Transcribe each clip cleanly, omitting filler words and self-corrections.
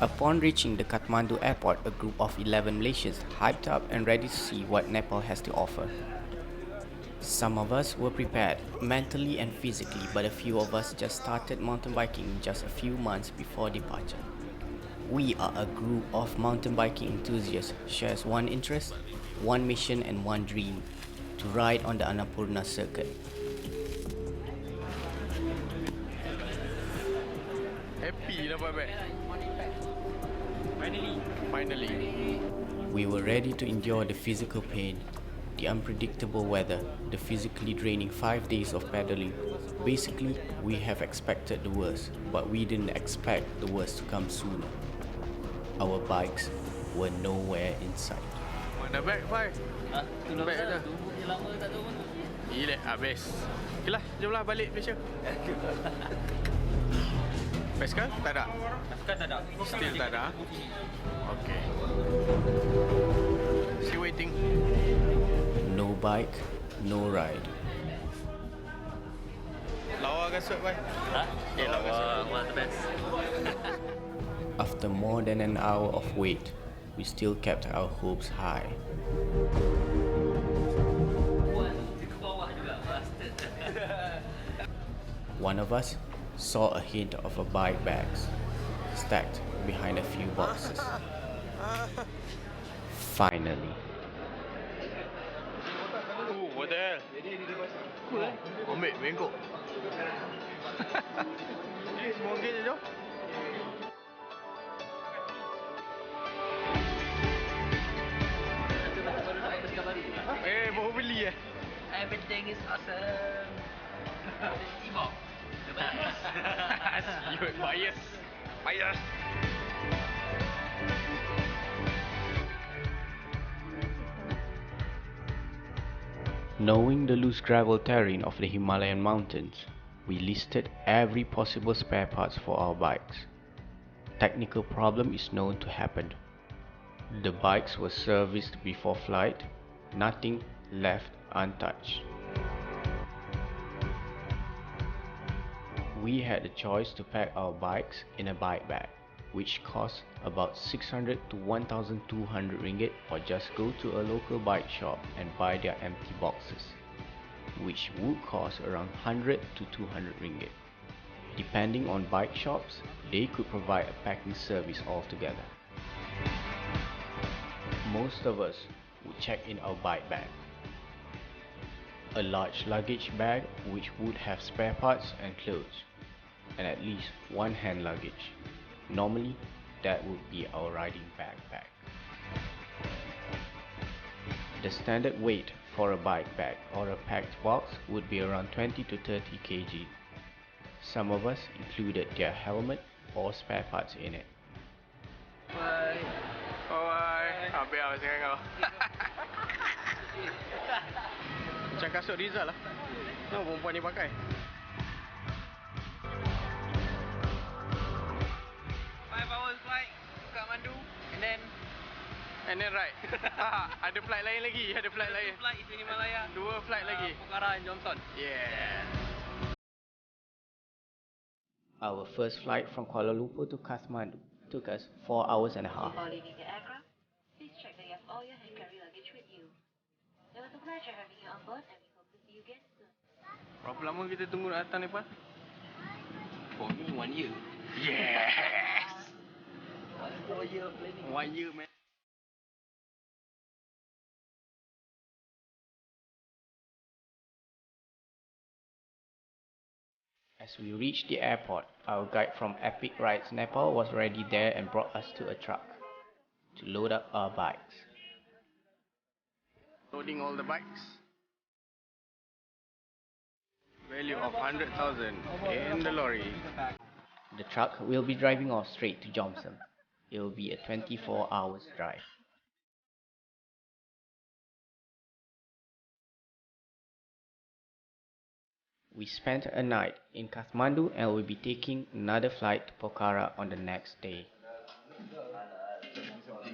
Upon reaching the Kathmandu airport, a group of 11 Malaysians hyped up and ready to see what Nepal has to offer. Some of us were prepared, mentally and physically, but a few of us just started mountain biking just a few months before departure. We are a group of mountain biking enthusiasts, shares one interest, one mission and one dream, to ride on the Annapurna circuit. Happy dapat bag. Finally. We were ready to endure the physical pain, the unpredictable weather, the physically draining 5 days of pedaling. Basically, we have expected the worst, but we didn't expect the worst to come sooner. Our bikes were nowhere in sight. Mana bag, Fai? Tunggu Bag dah. dah. Tunggu je lama tak tahu mana. Gila, habis. Okeylah, jomlah balik Malaysia. Basikal? Tak ada? Basikal tak ada. Still tak ada? Okay. Still waiting. No bike, no ride. Lawa kasut, Fai. Ha? Yeah, lawa kasut. One of the best. After more than an hour of wait, we still kept our hopes high. Ke bawah juga, bastard. One of us saw a hint of a bike bags stacked behind a few boxes. Finally. What the hell? Cool eh? Ambil, bengkok. Semua okey je, jom. Baru beli eh? Everything is awesome. Ibo. The best. Bias. Knowing the loose gravel terrain of the Himalayan mountains, we listed every possible spare parts for our bikes. Technical problem is known to happen. The bikes were serviced before flight, nothing left untouched. We had the choice to pack our bikes in a bike bag, which cost about 600 to 1,200 ringgit, or just go to a local bike shop and buy their empty boxes, which would cost around 100 to 200 ringgit. Depending on bike shops, they could provide a packing service altogether. Most of us would check in our bike bag. A large luggage bag which would have spare parts and clothes, and at least one hand luggage. Normally, that would be our riding backpack. The standard weight for a bike bag or a packed box would be around 20 to 30 kg. Some of us included their helmet or spare parts in it. Bye. Bye. Habis lah cakap kau. Macam kasut Rizal lah. No, perempuan ni pakai. 5 hours flight to Kathmandu and then right. Ada flight lain lagi. Ada flight lain. flight to Himalaya. 2 flight lagi. Pokhara and Johnson. Yeah. Our first flight from Kuala Lumpur to Kathmandu took us 4 hours and a half. Before leaving the aircraft, please check that you have all your hand carry luggage with you. It was a pleasure having you on board and we hope to see you again soon. Berapa lama kita tunggu nak datang Nepal? For me, 1 year. Yes. 4 year planning. 1 year, man. As we reached the airport, our guide from Epic Rides Nepal was already there and brought us to a truck to load up our bikes. Loading all the bikes. Value of 100,000 in the lorry. The truck will be driving off straight to Johnson. It will be a 24 hours drive. We spent a night in Kathmandu and will be taking another flight to Pokhara on the next day.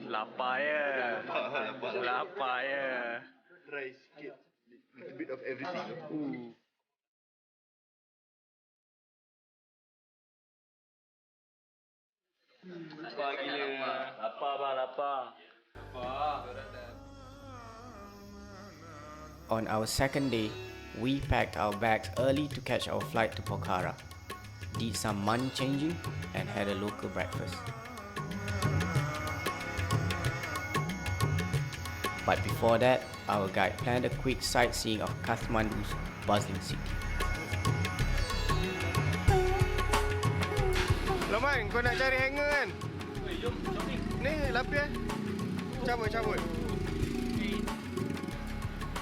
Lapar ya. Lapar ya. Try sikit, little bit of everything. Lapar gila. Lapar bang, lapar. On our second day, we packed our bags early to catch our flight to Pokhara, did some money changing, and had a local breakfast. But before that, our guide planned a quick sightseeing of Kathmandu's bustling city. Loman, kau nak cari hanger kan? Ni, lapis. Cabut.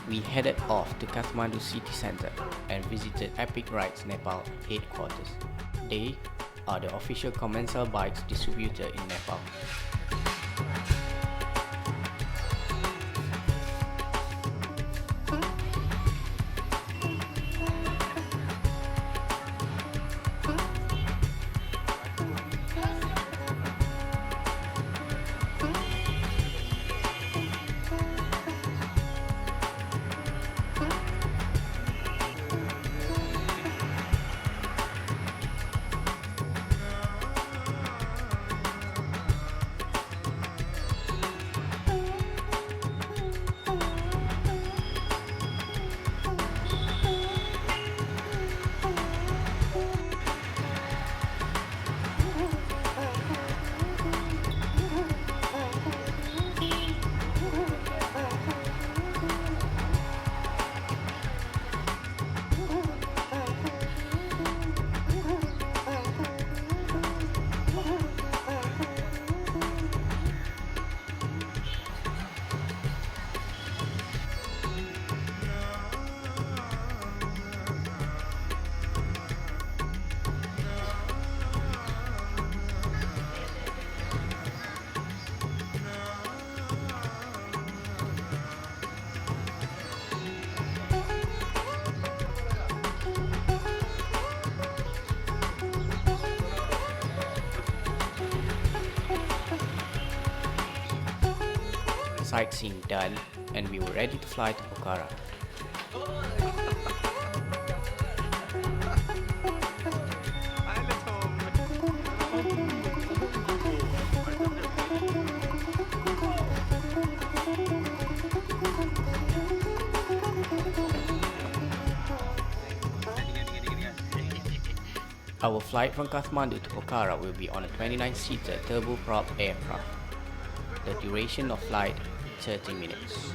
We headed off to Kathmandu city centre and visited Epic Rides Nepal headquarters. They are the official commensal bikes distributor in Nepal. Sightseeing done, and we were ready to fly to Pokhara. Our flight from Kathmandu to Pokhara will be on a 29-seater turboprop aircraft. The duration of flight 30 minutes.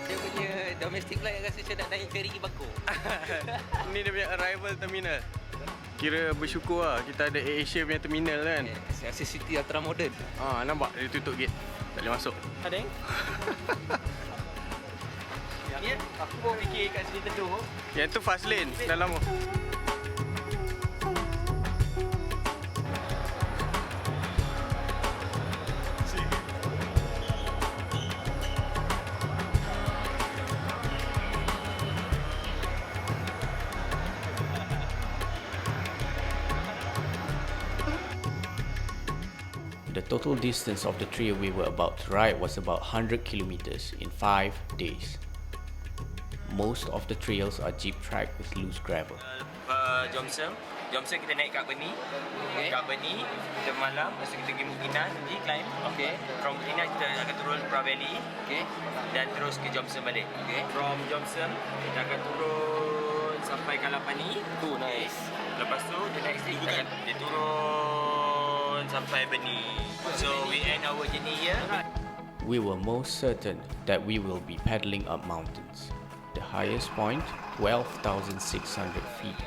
Dia punya domestic flight rasa macam nak naik ferry Bangkok. Ni dia punya arrival terminal. Kira bersyukur lah kita ada AirAsia punya terminal kan. Saya rasa city ultra modern. Nampak dia tutup gate. Tak boleh masuk. Ada yang? Ni aku pun fikir kat sini teduh. Yang tu fast lane dalam tu. The total distance of the trail we were about to ride was about 100 kilometers in 5 days. Most of the trails are jeep track with loose gravel. Jomsem kita naik kat Beni. Kat Beni kita malam, lepas tu kita pergi Muktinan, pergi climb. From Muktinan kita akan turun Pra Valley. Dan terus ke Jomsem balik. From Jomsem kita akan turun sampai Kalapani. Nice. Lepas tu the next day dia turun sampai Beni. So we end our journey here. We were most certain that we will be paddling up mountains. The highest point, 12,600 feet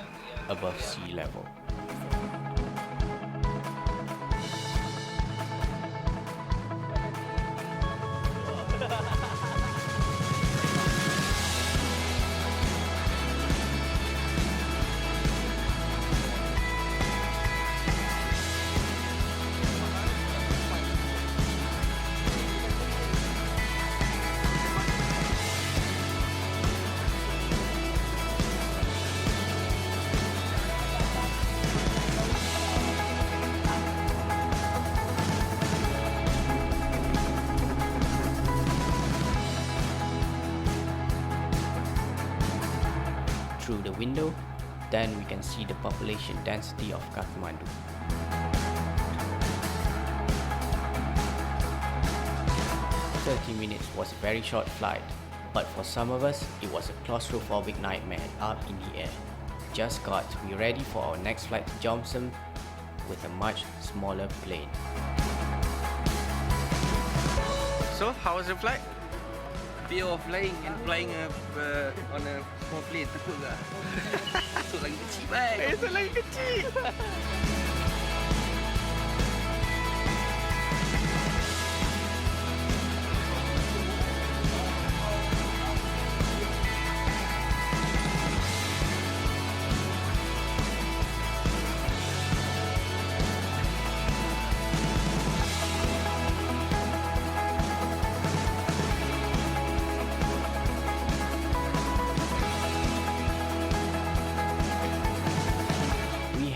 above sea level. through the window, then we can see the population density of Kathmandu. "30 minutes was a very short flight, but for some of us, it was a claustrophobic nightmare up in the air. Just got to be ready for our next flight to Jomsom with a much smaller plane." So, how was the flight? Fear of flying and flying on a small plane. Takut tak? Takut lagi kecil bang. Itu lagi kecil.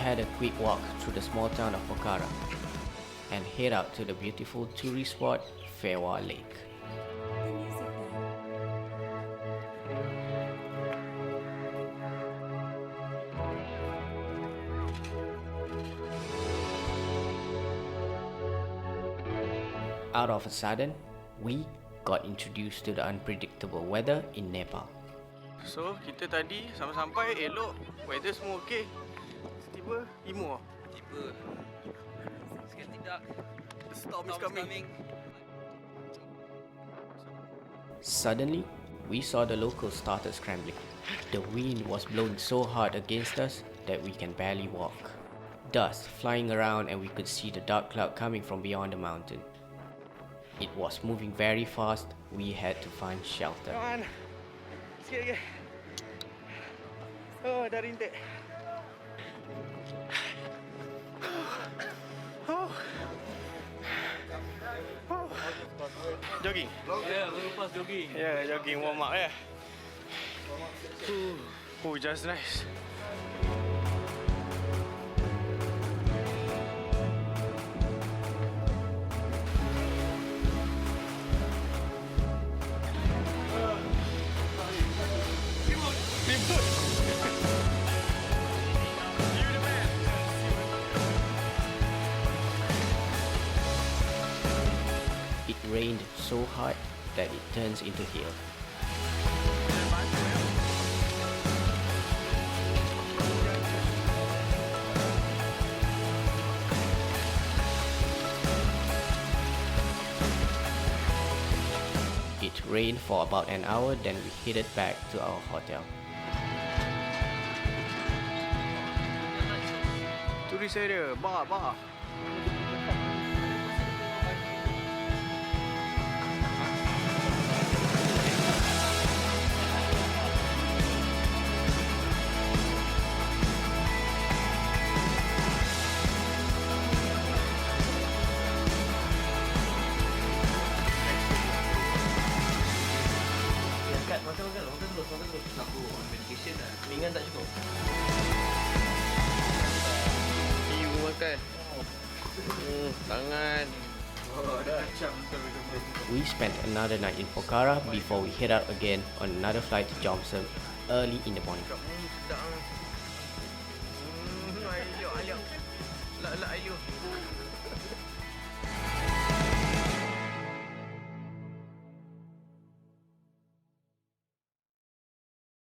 Had a quick walk through the small town of Pokhara and head out to the beautiful tourist spot Fewa Lake. Out of a sudden, we got introduced to the unpredictable weather in Nepal. So, kita tadi sampai-sampai elok, weather semua okey. Tiba, emo. Tiba. Seketika. The storm is coming. Suddenly, we saw the locals started scrambling. The wind was blowing so hard against us that we can barely walk. Dust flying around and we could see the dark cloud coming from beyond the mountain. It was moving very fast. We had to find shelter. Come on. Sikit lagi. Oh, dah rintik. Jogging? Ya, baru lepas jogging. Yeah, jogging warm up ya. Oh, just nice. It rained so hard that it turns into hail. It rained for about an hour, then we headed back to our hotel. Tourist area, bar. Makan terus. Aku on medication dah. Ringan tak cukup. Ibu makan. Tangan. Oh, dah macam We spent another night in Pokhara before we head out again on another flight to Jomsom early in the morning. Sedap. Ayo. Lak ayo.